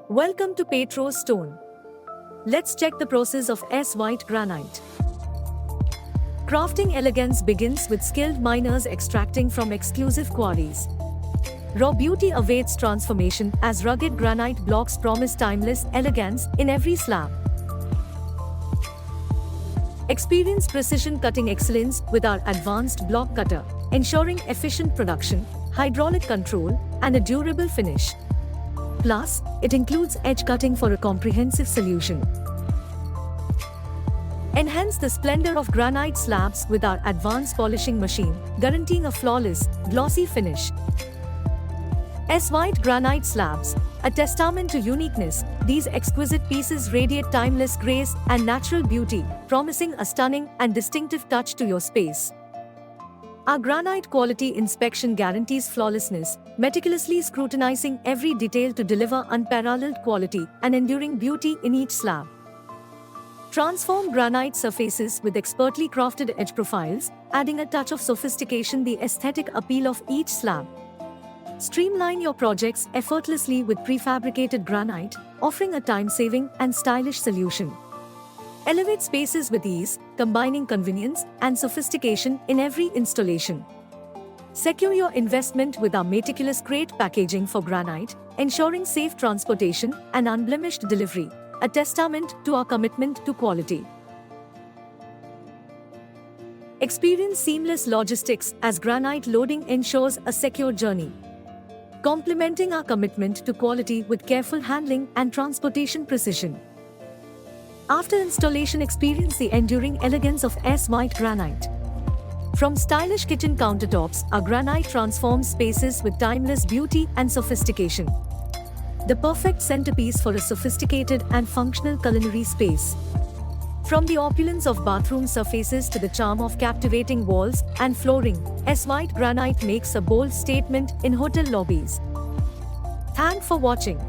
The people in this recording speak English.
Welcome to Petro Stone. Let's check the process of S white granite. Crafting elegance begins with skilled miners extracting from exclusive quarries. Raw beauty awaits transformation as rugged granite blocks promise timeless elegance in every slab. Experience precision cutting excellence with our advanced block cutter, ensuring efficient production, hydraulic control, and a durable finish. Plus, it includes edge cutting for a comprehensive solution. Enhance the splendor of granite slabs with our advanced polishing machine, guaranteeing a flawless, glossy finish. S white granite slabs, a testament to uniqueness, these exquisite pieces radiate timeless grace and natural beauty, promising a stunning and distinctive touch to your space. Our granite quality inspection guarantees flawlessness, meticulously scrutinizing every detail to deliver unparalleled quality and enduring beauty in each slab. Transform granite surfaces with expertly crafted edge profiles, adding a touch of sophistication to the aesthetic appeal of each slab. Streamline your projects effortlessly with prefabricated granite, offering a time-saving and stylish solution. Elevate spaces with ease, combining convenience and sophistication in every installation. Secure your investment with our meticulous crate packaging for granite, ensuring safe transportation and unblemished delivery, a testament to our commitment to quality. Experience seamless logistics as granite loading ensures a secure journey. Complementing our commitment to quality with careful handling and transportation precision. After installation, experience the enduring elegance of S white granite. From stylish kitchen countertops, our granite transforms spaces with timeless beauty and sophistication. The perfect centerpiece for a sophisticated and functional culinary space. From the opulence of bathroom surfaces to the charm of captivating walls and flooring, S white granite makes a bold statement in hotel lobbies. Thanks for watching.